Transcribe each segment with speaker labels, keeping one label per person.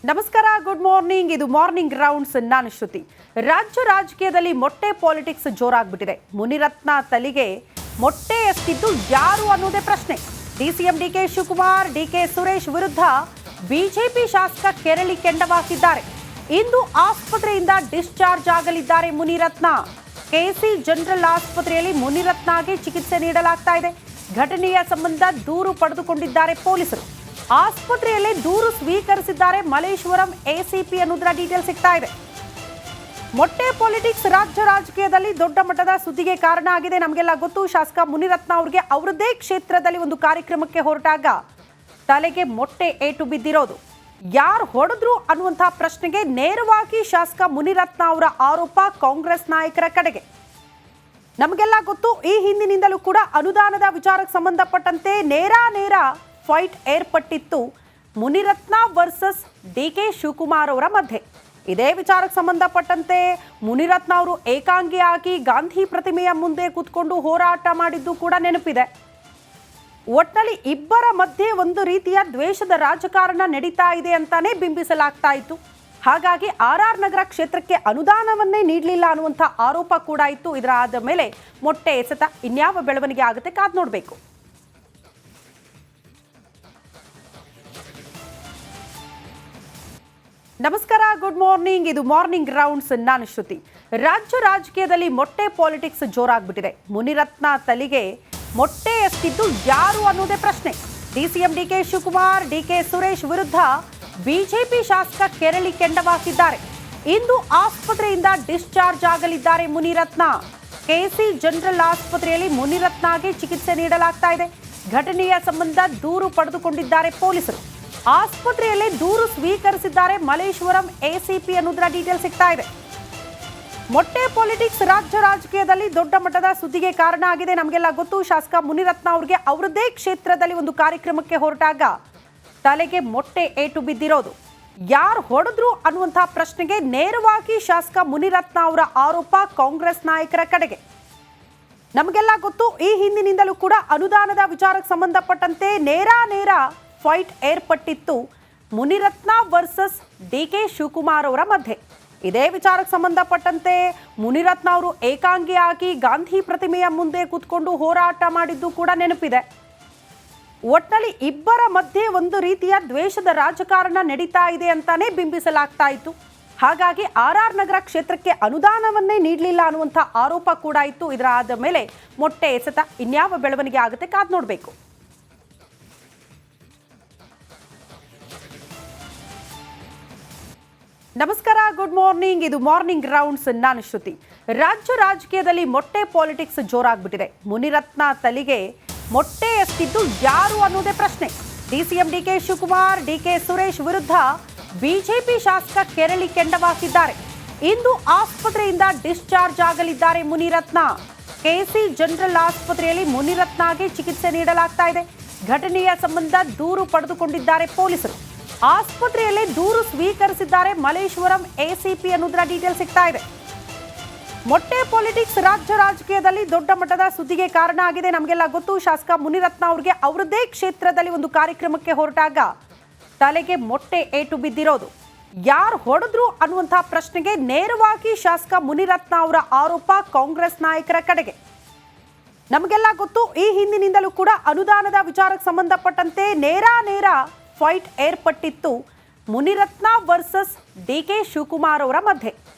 Speaker 1: ನಮಸ್ಕಾರ, good morning. ಇದು morning rounds. ನಾನು ಶ್ರುತಿ. ರಾಜ್ಯ ರಾಜಕೀಯದಲ್ಲಿ ಮೊಟ್ಟೆ ಪಾಲಿಟಿಕ್ಸ್ ಜೋರಾಗ್ಬಿಟ್ಟಿದೆ. ಮುನಿರತ್ನ ತಲೆಗೆ ಮೊಟ್ಟೆ ಎಸ್ತಿದ್ದು ಯಾರು ಅನ್ನೋದೇ ಪ್ರಶ್ನೆ. DCM DK Shivakumar, DK Suresh ವಿರುದ್ಧ ಬಿಜೆಪಿ ಶಾಸಕ ಕೆರಳಿ ಕೆಂಡವಾಕಿದ್ದಾರೆ. ಇಂದು ಆಸ್ಪತ್ರೆಯಿಂದ ಡಿಸ್ಚಾರ್ಜ್ ಆಗಲಿದ್ದಾರೆ ಮುನಿರತ್ನ. ಕೆಸಿ ಜನರಲ್ ಆಸ್ಪತ್ರೆಯಲ್ಲಿ ಮುನಿರತ್ನಗೆ ಚಿಕಿತ್ಸೆ ನೀಡಲಾಗ್ತಾ ಇದೆ. ಘಟನೆಯ ಸಂಬಂಧ ದೂರು ಪಡೆದುಕೊಂಡಿದ್ದಾರೆ ಪೊಲೀಸರು. ಆಸ್ಪತ್ರೆಯಲ್ಲಿ ದೂರು ಸ್ವೀಕರಿಸಿದ್ದಾರೆ ಮಲ್ಲೇಶ್ವರಂ ಎಸಿಪಿ ಅನ್ನೋದರ ಡೀಟೇಲ್ ಸಿಗ್ತಾ ಇದೆ. ಮೊಟ್ಟೆ ಪಾಲಿಟಿಕ್ಸ್ ರಾಜ್ಯ ರಾಜಕೀಯದಲ್ಲಿ ದೊಡ್ಡ ಮಟ್ಟದ ಸುದ್ದಿಗೆ ಕಾರಣ ಆಗಿದೆ. ನಮಗೆಲ್ಲ ಗೊತ್ತು, ಶಾಸಕ ಮುನಿರತ್ನ ಅವರಿಗೆ ಅವರದೇ ಕ್ಷೇತ್ರದಲ್ಲಿ ಒಂದು ಕಾರ್ಯಕ್ರಮಕ್ಕೆ ಹೊರಟಾಗ ತಲೆಗೆ ಮೊಟ್ಟೆ ಏಟು ಬಿದ್ದಿರೋದು. ಯಾರು ಹೊಡೆದ್ರು ಅನ್ನುವಂತಹ ಪ್ರಶ್ನೆಗೆ ನೇರವಾಗಿ ಶಾಸಕ ಮುನಿರತ್ನ ಅವರ ಆರೋಪ ಕಾಂಗ್ರೆಸ್ ನಾಯಕರ ಕಡೆಗೆ. ನಮಗೆಲ್ಲ ಗೊತ್ತು, ಈ ಹಿಂದಿನಿಂದಲೂ ಕೂಡ ಅನುದಾನದ ವಿಚಾರಕ್ಕೆ ಸಂಬಂಧಪಟ್ಟಂತೆ ನೇರ ಫೈಟ್ ಏರ್ಪಟ್ಟಿತ್ತು ಮುನಿರತ್ನ ವರ್ಸಸ್ ಡಿಕೆ ಶಿವಕುಮಾರ್ ಅವರ ಮಧ್ಯೆ. ಇದೇ ವಿಚಾರಕ್ಕೆ ಸಂಬಂಧಪಟ್ಟಂತೆ ಮುನಿರತ್ನ ಅವರು ಏಕಾಂಗಿಯಾಗಿ ಗಾಂಧಿ ಪ್ರತಿಮೆಯ ಮುಂದೆ ಕೂತ್ಕೊಂಡು ಹೋರಾಟ ಮಾಡಿದ್ದು ಕೂಡ ನೆನಪಿದೆ. ಒಟ್ಟಿನಲ್ಲಿ ಇಬ್ಬರ ಮಧ್ಯೆ ಒಂದು ರೀತಿಯ ದ್ವೇಷದ ರಾಜಕಾರಣ ನಡೀತಾ ಇದೆ ಅಂತಾನೆ ಬಿಂಬಿಸಲಾಗ್ತಾ ಇತ್ತು. ಹಾಗಾಗಿ ಆರ್ ನಗರ ಕ್ಷೇತ್ರಕ್ಕೆ ಅನುದಾನವನ್ನೇ ನೀಡಲಿಲ್ಲ ಅನ್ನುವಂಥ ಆರೋಪ ಕೂಡ ಇತ್ತು. ಇದರ ಆದ ಮೇಲೆ ಮೊಟ್ಟೆ ಎಸೆತ ಇನ್ಯಾವ ಬೆಳವಣಿಗೆ ಆಗುತ್ತೆ ಕಾದ್ ನೋಡಬೇಕು. ನಮಸ್ಕಾರ, ಗುಡ್ ಮಾರ್ನಿಂಗ್. ಇದು ಮಾರ್ನಿಂಗ್ ರೌಂಡ್ಸ್. ನಾನು ಶ್ರುತಿ. ರಾಜ್ಯ ರಾಜಕೀಯದಲ್ಲಿ ಮೊಟ್ಟೆ ಪಾಲಿಟಿಕ್ಸ್ ಜೋರಾಗ್ಬಿಟ್ಟಿದೆ. ಮುನಿರತ್ನ ತಲೆಗೆ ಮೊಟ್ಟೆ ಎಸ್ತಿದ್ದು ಯಾರು ಅನ್ನೋದೇ ಪ್ರಶ್ನೆ. DCM DK Shivakumar, DK Suresh ವಿರುದ್ಧ ಬಿಜೆಪಿ ಶಾಸಕ ಕೆರಳಿ ಕೆಂಡವಾಕಿದ್ದಾರೆ. ಇಂದು ಆಸ್ಪತ್ರೆಯಿಂದ ಡಿಸ್ಚಾರ್ಜ್ ಆಗಲಿದ್ದಾರೆ ಮುನಿರತ್ನ. ಕೆಸಿ ಜನರಲ್ ಆಸ್ಪತ್ರೆಯಲ್ಲಿ ಮುನಿರತ್ನಗೆ ಚಿಕಿತ್ಸೆ ನೀಡಲಾಗ್ತಾ ಇದೆ. ಘಟನೆಯ ಸಂಬಂಧ ದೂರು ಪಡೆದುಕೊಂಡಿದ್ದಾರೆ ಪೊಲೀಸರು. ಆಸ್ಪತ್ರೆಯಲ್ಲಿ ದೂರು ಸ್ವೀಕರಿಸಿದ್ದಾರೆ ಮಲ್ಲೇಶ್ವರಂ ಎಸಿಪಿ ಅನ್ನೋದರ ಡೀಟೇಲ್ ಸಿಗ್ತಾ ಇದೆ. ಮೊಟ್ಟೆ ಪಾಲಿಟಿಕ್ಸ್ ರಾಜ್ಯ ರಾಜಕೀಯದಲ್ಲಿ ದೊಡ್ಡ ಮಟ್ಟದ ಸುದ್ದಿಗೆ ಕಾರಣ ಆಗಿದೆ. ನಮಗೆಲ್ಲ ಗೊತ್ತು, ಶಾಸಕ ಮುನಿರತ್ನ ಅವರಿಗೆ ಅವರದೇ ಕ್ಷೇತ್ರದಲ್ಲಿ ಒಂದು ಕಾರ್ಯಕ್ರಮಕ್ಕೆ ಹೊರಟಾಗ ತಲೆಗೆ ಮೊಟ್ಟೆ ಏಟು ಬಿದ್ದಿರೋದು. ಯಾರು ಹೊಡೆದ್ರು ಅನ್ನುವಂತಹ ಪ್ರಶ್ನೆಗೆ ನೇರವಾಗಿ ಶಾಸಕ ಮುನಿರತ್ನ ಅವರ ಆರೋಪ ಕಾಂಗ್ರೆಸ್ ನಾಯಕರ ಕಡೆಗೆ. ನಮಗೆಲ್ಲ ಗೊತ್ತು, ಈ ಹಿಂದಿನಿಂದಲೂ ಕೂಡ ಅನುದಾನದ ವಿಚಾರಕ್ಕೆ ಸಂಬಂಧಪಟ್ಟಂತೆ ನೇರ ಫೈಟ್ ಏರ್ಪಟ್ಟಿತ್ತು ಮುನಿರತ್ನ ವರ್ಸಸ್ ಡಿಕೆ ಶಿವಕುಮಾರ್ ಅವರ ಮಧ್ಯೆ. ಇದೇ ವಿಚಾರಕ್ಕೆ ಸಂಬಂಧಪಟ್ಟಂತೆ ಮುನಿರತ್ನ ಅವರು ಏಕಾಂಗಿಯಾಗಿ ಗಾಂಧಿ ಪ್ರತಿಮೆಯ ಮುಂದೆ ಕೂತ್ಕೊಂಡು ಹೋರಾಟ ಮಾಡಿದ್ದು ಕೂಡ ನೆನಪಿದೆ. ಒಟ್ಟಿನಲ್ಲಿ ಇಬ್ಬರ ಮಧ್ಯೆ ಒಂದು ರೀತಿಯ ದ್ವೇಷದ ರಾಜಕಾರಣ ನಡೀತಾ ಇದೆ ಅಂತಾನೆ ಬಿಂಬಿಸಲಾಗ್ತಾ ಇತ್ತು. ಹಾಗಾಗಿ ಆರ್ ನಗರ ಕ್ಷೇತ್ರಕ್ಕೆ ಅನುದಾನವನ್ನೇ ನೀಡಲಿಲ್ಲ ಅನ್ನುವಂಥ ಆರೋಪ ಕೂಡ ಇತ್ತು. ಇದರ ಆದ ಮೇಲೆ ಮೊಟ್ಟೆ ಎಸೆತ ಇನ್ಯಾವ ಬೆಳವಣಿಗೆ ಆಗುತ್ತೆ ಕಾದ್ ನೋಡಬೇಕು. ನಮಸ್ಕಾರ, ಗುಡ್ ಮಾರ್ನಿಂಗ್. ಇದು ಮಾರ್ನಿಂಗ್ ರೌಂಡ್ಸ್. ನಾನು ಶ್ರುತಿ. ರಾಜ್ಯ ರಾಜಕೀಯದಲ್ಲಿ ಮೊಟ್ಟೆ ಪಾಲಿಟಿಕ್ಸ್ ಜೋರಾಗ್ಬಿಟ್ಟಿದೆ. ಮುನಿರತ್ನ ತಲೆಗೆ ಮೊಟ್ಟೆ ಎಸ್ತಿದ್ದು ಯಾರು ಅನ್ನೋದೇ ಪ್ರಶ್ನೆ. DCM DK Shivakumar, DK Suresh ವಿರುದ್ಧ ಬಿಜೆಪಿ ಶಾಸಕ ಕೆರಳಿ ಕೆಂಡವಾಕಿದ್ದಾರೆ. ಇಂದು ಆಸ್ಪತ್ರೆಯಿಂದ ಡಿಸ್ಚಾರ್ಜ್ ಆಗಲಿದ್ದಾರೆ ಮುನಿರತ್ನ. ಕೆಸಿ ಜನರಲ್ ಆಸ್ಪತ್ರೆಯಲ್ಲಿ ಮುನಿರತ್ನಗೆ ಚಿಕಿತ್ಸೆ ನೀಡಲಾಗ್ತಾ ಇದೆ. ಘಟನೆಯ ಸಂಬಂಧ ದೂರು ಪಡೆದುಕೊಂಡಿದ್ದಾರೆ ಪೊಲೀಸರು. ಆಸ್ಪತ್ರೆಯಲ್ಲಿ ದೂರು ಸ್ವೀಕರಿಸಿದ್ದಾರೆ ಮಲ್ಲೇಶ್ವರಂ ಎಸಿಪಿ ಅನ್ನೋದರ ಡೀಟೇಲ್ ಸಿಗ್ತಾ ಇದೆ. ಮೊಟ್ಟೆ ಪಾಲಿಟಿಕ್ಸ್ ರಾಜ್ಯ ರಾಜಕೀಯದಲ್ಲಿ ದೊಡ್ಡ ಮಟ್ಟದ ಸುದ್ದಿಗೆ ಕಾರಣ ಆಗಿದೆ. ನಮಗೆಲ್ಲ ಗೊತ್ತು, ಶಾಸಕ ಮುನಿರತ್ನ ಅವರಿಗೆ ಅವರದೇ ಕ್ಷೇತ್ರದಲ್ಲಿ ಒಂದು ಕಾರ್ಯಕ್ರಮಕ್ಕೆ ಹೊರಟಾಗ ತಲೆಗೆ ಮೊಟ್ಟೆ ಏಟು ಬಿದ್ದಿರೋದು. ಯಾರು ಹೊಡೆದ್ರು ಅನ್ನುವಂತಹ ಪ್ರಶ್ನೆಗೆ ನೇರವಾಗಿ ಶಾಸಕ ಮುನಿರತ್ನ ಅವರ ಆರೋಪ ಕಾಂಗ್ರೆಸ್ ನಾಯಕರ ಕಡೆಗೆ. ನಮಗೆಲ್ಲ ಗೊತ್ತು, ಈ ಹಿಂದಿನಿಂದಲೂ ಕೂಡ ಅನುದಾನದ ವಿಚಾರಕ್ಕೆ ಸಂಬಂಧಪಟ್ಟಂತೆ ನೇರ ಫೈಟ್ ಏರ್ಪಟ್ಟಿತ್ತು ಮುನಿರತ್ನ ವರ್ಸಸ್ ಡಿಕೆ ಶಿವಕುಮಾರ್ ಅವರ ಮಧ್ಯೆ.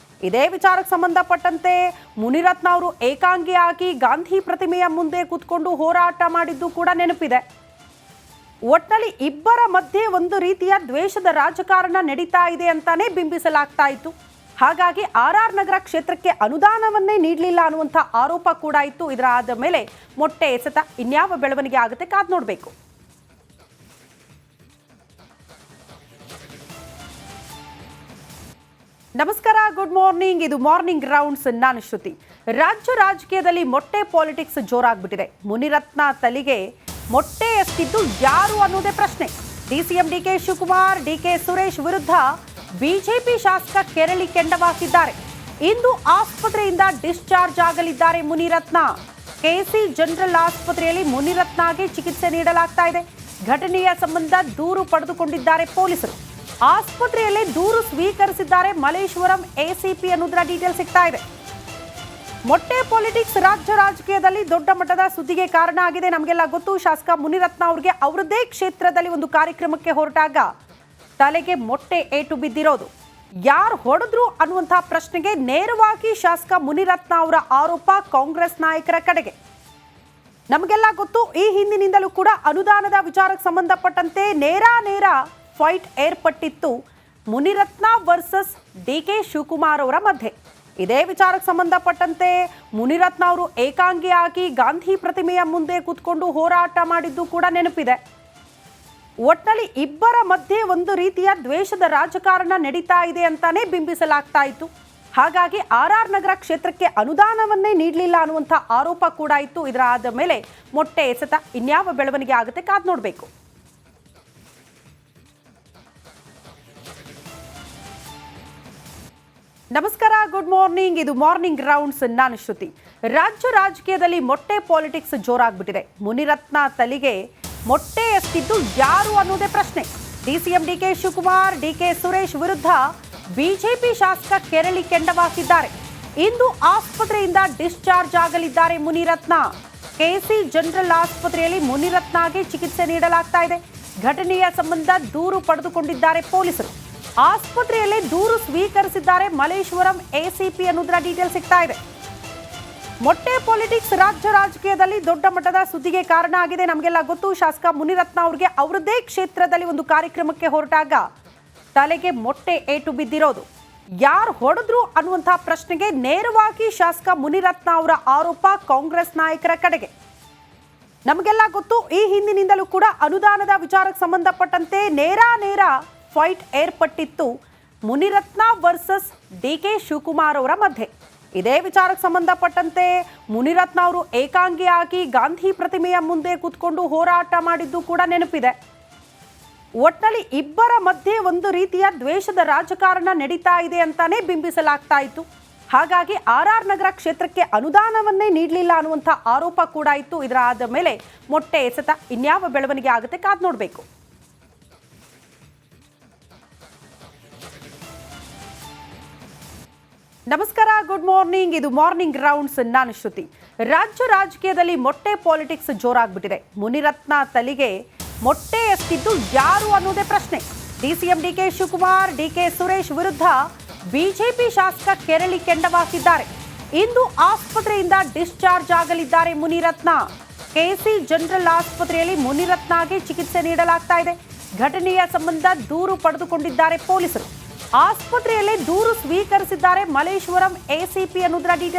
Speaker 1: ಇದೇ ವಿಚಾರಕ್ಕೆ ಸಂಬಂಧಪಟ್ಟಂತೆ ಮುನಿರತ್ನ ಅವರು ಏಕಾಂಗಿಯಾಗಿ ಗಾಂಧಿ ಪ್ರತಿಮೆಯ ಮುಂದೆ ಕೂತ್ಕೊಂಡು ಹೋರಾಟ ಮಾಡಿದ್ದು ಕೂಡ ನೆನಪಿದೆ. ಒಟ್ಟಿನಲ್ಲಿ ಇಬ್ಬರ ಮಧ್ಯೆ ಒಂದು ರೀತಿಯ ದ್ವೇಷದ ರಾಜಕಾರಣ ನಡೀತಾ ಇದೆ ಅಂತಾನೆ ಬಿಂಬಿಸಲಾಗ್ತಾ ಇತ್ತು. ಹಾಗಾಗಿ ಆರ್ ನಗರ ಕ್ಷೇತ್ರಕ್ಕೆ ಅನುದಾನವನ್ನೇ ನೀಡಲಿಲ್ಲ ಅನ್ನುವಂಥ ಆರೋಪ ಕೂಡ ಇತ್ತು. ಇದರ ಆದ ಮೇಲೆ ಮೊಟ್ಟೆ ಎಸೆತ ಇನ್ಯಾವ ಬೆಳವಣಿಗೆ ಆಗುತ್ತೆ ಕಾದ್ ನೋಡಬೇಕು. ನಮಸ್ಕಾರ, ಗುಡ್ ಮಾರ್ನಿಂಗ್. ಇದು ಮಾರ್ನಿಂಗ್ ರೌಂಡ್ಸ್. ನಾನು ಶ್ರುತಿ. ರಾಜ್ಯ ರಾಜಕೀಯದಲ್ಲಿ ಮೊಟ್ಟೆ ಪಾಲಿಟಿಕ್ಸ್ ಜೋರಾಗ್ಬಿಟ್ಟಿದೆ. ಮುನಿರತ್ನ ತಲೆಗೆ ಮೊಟ್ಟೆ ಎಸ್ತಿದ್ದು ಯಾರು ಅನ್ನೋದೇ ಪ್ರಶ್ನೆ. DCM DK Shivakumar, DK Suresh ವಿರುದ್ಧ ಬಿಜೆಪಿ ಶಾಸಕ ಕೆರಳಿ ಕೆಂಡವಾಕಿದ್ದಾರೆ. ಇಂದು ಆಸ್ಪತ್ರೆಯಿಂದ ಡಿಸ್ಚಾರ್ಜ್ ಆಗಲಿದ್ದಾರೆ ಮುನಿರತ್ನ. ಕೆಸಿ ಜನರಲ್ ಆಸ್ಪತ್ರೆಯಲ್ಲಿ ಮುನಿರತ್ನಗೆ ಚಿಕಿತ್ಸೆ ನೀಡಲಾಗ್ತಾ ಇದೆ. ಘಟನೆಯ ಸಂಬಂಧ ದೂರು ಪಡೆದುಕೊಂಡಿದ್ದಾರೆ ಪೊಲೀಸರು. ಆಸ್ಪತ್ರೆಯಲ್ಲೇ ದೂರು ಸ್ವೀಕರಿಸಿದ್ದಾರೆ ಮಲ್ಲೇಶ್ವರಂ ಎಸಿಪಿ ಅನ್ನೋದರ ಡೀಟೇಲ್ ಸಿಗ್ತಾ ಇದೆ. ಮೊಟ್ಟೆ ಪಾಲಿಟಿಕ್ಸ್ ರಾಜ್ಯ ರಾಜಕೀಯದಲ್ಲಿ ದೊಡ್ಡ ಮಟ್ಟದ ಸುದ್ದಿಗೆ ಕಾರಣ ಆಗಿದೆ. ನಮಗೆಲ್ಲ ಗೊತ್ತು, ಶಾಸಕ ಮುನಿರತ್ನ ಅವರಿಗೆ ಅವರದೇ ಕ್ಷೇತ್ರದಲ್ಲಿ ಒಂದು ಕಾರ್ಯಕ್ರಮಕ್ಕೆ ಹೊರಟಾಗ ತಲೆಗೆ ಮೊಟ್ಟೆ ಏಟು ಬಿದ್ದಿರೋದು. ಯಾರು ಹೊಡೆದ್ರು ಅನ್ನುವಂತಹ ಪ್ರಶ್ನೆಗೆ ನೇರವಾಗಿ ಶಾಸಕ ಮುನಿರತ್ನ ಅವರ ಆರೋಪ ಕಾಂಗ್ರೆಸ್ ನಾಯಕರ ಕಡೆಗೆ. ನಮಗೆಲ್ಲ ಗೊತ್ತು, ಈ ಹಿಂದಿನಿಂದಲೂ ಕೂಡ ಅನುದಾನದ ವಿಚಾರಕ್ಕೆ ಸಂಬಂಧಪಟ್ಟಂತೆ ನೇರ ಫೈಟ್ ಏರ್ಪಟ್ಟಿತ್ತು ಮುನಿರತ್ನ ವರ್ಸಸ್ ಡಿಕೆ ಶಿವಕುಮಾರ್ ಅವರ ಮಧ್ಯೆ. ಇದೇ ವಿಚಾರಕ್ಕೆ ಸಂಬಂಧಪಟ್ಟಂತೆ ಮುನಿರತ್ನ ಅವರು ಏಕಾಂಗಿಯಾಗಿ ಗಾಂಧಿ ಪ್ರತಿಮೆಯ ಮುಂದೆ ಕೂತ್ಕೊಂಡು ಹೋರಾಟ ಮಾಡಿದ್ದು ಕೂಡ ನೆನಪಿದೆ. ಒಟ್ಟಿನಲ್ಲಿ ಇಬ್ಬರ ಮಧ್ಯೆ ಒಂದು ರೀತಿಯ ದ್ವೇಷದ ರಾಜಕಾರಣ ನಡೀತಾ ಇದೆ ಅಂತಾನೆ ಬಿಂಬಿಸಲಾಗ್ತಾ ಇತ್ತು. ಹಾಗಾಗಿ RR ನಗರ ಕ್ಷೇತ್ರಕ್ಕೆ ಅನುದಾನವನ್ನೇ ನೀಡಲಿಲ್ಲ ಅನ್ನುವಂಥ ಆರೋಪ ಕೂಡ ಇತ್ತು. ಇದರ ಆದ ಮೇಲೆ ಮೊಟ್ಟೆ ಎಸೆತ ಇನ್ಯಾವ ಬೆಳವಣಿಗೆ ಆಗುತ್ತೆ ಕಾದ್ ನೋಡಬೇಕು. ನಮಸ್ಕಾರ, ಗುಡ್ ಮಾರ್ನಿಂಗ್. ಇದು ಮಾರ್ನಿಂಗ್ ರೌಂಡ್ಸ್. ನಾನು ಶ್ರುತಿ. ರಾಜ್ಯ ರಾಜಕೀಯದಲ್ಲಿ ಮೊಟ್ಟೆ ಪಾಲಿಟಿಕ್ಸ್ ಜೋರಾಗ್ಬಿಟ್ಟಿದೆ. ಮುನಿರತ್ನ ತಲೆಗೆ ಮೊಟ್ಟೆ ಎಸ್ತಿದ್ದು ಯಾರು ಅನ್ನೋದೇ ಪ್ರಶ್ನೆ. DCM DK Shivakumar, DK Suresh ವಿರುದ್ಧ ಬಿಜೆಪಿ ಶಾಸಕ ಕೆರಳಿ ಕೆಂಡವಾಕಿದ್ದಾರೆ. ಇಂದು ಆಸ್ಪತ್ರೆಯಿಂದ ಡಿಸ್ಚಾರ್ಜ್ ಆಗಲಿದ್ದಾರೆ ಮುನಿರತ್ನ. KC ಜನರಲ್ ಆಸ್ಪತ್ರೆಯಲ್ಲಿ ಮುನಿರತ್ನಗೆ ಚಿಕಿತ್ಸೆ ನೀಡಲಾಗ್ತಾ ಇದೆ. ಘಟನೆಯ ಸಂಬಂಧ ದೂರು ಪಡೆದುಕೊಂಡಿದ್ದಾರೆ ಪೊಲೀಸರು. ಆಸ್ಪತ್ರೆಯಲ್ಲೇ ದೂರು ಸ್ವೀಕರಿಸಿದ್ದಾರೆ ಮಲ್ಲೇಶ್ವರಂ ಎಸಿಪಿ ಅನ್ನೋದರ ಡೀಟೇಲ್ ಸಿಗ್ತಾ ಇದೆ. ಮೊಟ್ಟೆ ಪಾಲಿಟಿಕ್ಸ್ ರಾಜ್ಯ ರಾಜಕೀಯದಲ್ಲಿ ದೊಡ್ಡ ಮಟ್ಟದ ಸುದ್ದಿಗೆ ಕಾರಣ ಆಗಿದೆ. ನಮಗೆಲ್ಲ ಗೊತ್ತು, ಶಾಸಕ ಮುನಿರತ್ನ ಅವರಿಗೆ ಅವರದೇ ಕ್ಷೇತ್ರದಲ್ಲಿ ಒಂದು ಕಾರ್ಯಕ್ರಮಕ್ಕೆ ಹೊರಟಾಗ ತಲೆಗೆ ಮೊಟ್ಟೆ ಏಟು ಬಿದ್ದಿರೋದು. ಯಾರು ಹೊಡೆದ್ರು ಅನ್ನುವಂತಹ ಪ್ರಶ್ನೆಗೆ ನೇರವಾಗಿ ಶಾಸಕ ಮುನಿರತ್ನ ಅವರ ಆರೋಪ ಕಾಂಗ್ರೆಸ್ ನಾಯಕರ ಕಡೆಗೆ. ನಮಗೆಲ್ಲ ಗೊತ್ತು, ಈ ಹಿಂದಿನಿಂದಲೂ ಕೂಡ ಅನುದಾನದ ವಿಚಾರಕ್ಕೆ ಸಂಬಂಧಪಟ್ಟಂತೆ ನೇರ ಫೈಟ್ ಏರ್ಪಟ್ಟಿತ್ತು ಮುನಿರತ್ನ ವರ್ಸಸ್ ಡಿಕೆ ಶಿವಕುಮಾರ್ ಅವರ ಮಧ್ಯೆ. ಇದೇ ವಿಚಾರಕ್ಕೆ ಸಂಬಂಧಪಟ್ಟಂತೆ ಮುನಿರತ್ನ ಅವರು ಏಕಾಂಗಿಯಾಗಿ ಗಾಂಧಿ ಪ್ರತಿಮೆಯ ಮುಂದೆ ಕೂತ್ಕೊಂಡು ಹೋರಾಟ ಮಾಡಿದ್ದು ಕೂಡ ನೆನಪಿದೆ. ಒಟ್ಟಿನಲ್ಲಿ ಇಬ್ಬರ ಮಧ್ಯೆ ಒಂದು ರೀತಿಯ ದ್ವೇಷದ ರಾಜಕಾರಣ ನಡೀತಾ ಇದೆ ಅಂತಾನೆ ಬಿಂಬಿಸಲಾಗ್ತಾ ಇತ್ತು. ಹಾಗಾಗಿ RR ನಗರ ಕ್ಷೇತ್ರಕ್ಕೆ ಅನುದಾನವನ್ನೇ ನೀಡಲಿಲ್ಲ ಅನ್ನುವಂಥ ಆರೋಪ ಕೂಡ ಇತ್ತು. ಇದರ ಆದ ಮೇಲೆ ಮೊಟ್ಟೆ ಎಸೆತ ಇನ್ಯಾವ ಬೆಳವಣಿಗೆ ಆಗುತ್ತೆ ಕಾದ್ ನೋಡಬೇಕು. ನಮಸ್ಕಾರ, ಗುಡ್ ಮಾರ್ನಿಂಗ್. ಇದು ಮಾರ್ನಿಂಗ್ ರೌಂಡ್ಸ್. ನಾನು ಶ್ರುತಿ. ರಾಜ್ಯ ರಾಜಕೀಯದಲ್ಲಿ ಮೊಟ್ಟೆ ಪಾಲಿಟಿಕ್ಸ್ ಜೋರಾಗ್ಬಿಟ್ಟಿದೆ. ಮುನಿರತ್ನ ತಲೆಗೆ ಮೊಟ್ಟೆ ಎಸ್ತಿದ್ದು ಯಾರು ಅನ್ನೋದೇ ಪ್ರಶ್ನೆ. DCM DK Shivakumar, DK Suresh ವಿರುದ್ಧ ಬಿಜೆಪಿ ಶಾಸಕ ಕೆರಳಿ ಕೆಂಡವಾಕಿದ್ದಾರೆ. ಇಂದು ಆಸ್ಪತ್ರೆಯಿಂದ ಡಿಸ್ಚಾರ್ಜ್ ಆಗಲಿದ್ದಾರೆ ಮುನಿರತ್ನ. KC ಜನರಲ್ ಆಸ್ಪತ್ರೆಯಲ್ಲಿ ಮುನಿರತ್ನಗೆ ಚಿಕಿತ್ಸೆ ನೀಡಲಾಗ್ತಾ ಇದೆ. ಘಟನೆಯ ಸಂಬಂಧ ದೂರು ಪಡೆದುಕೊಂಡಿದ್ದಾರೆ ಪೊಲೀಸರು. ಆಸ್ಪತ್ರೆಯಲ್ಲೇ ದೂರು ಸ್ವೀಕರಿಸಿದ್ದಾರೆ ಮಲ್ಲೇಶ್ವರಂ ಎಸಿಪಿ ಅನ್ನೋದರ ಡೀಟೇಲ್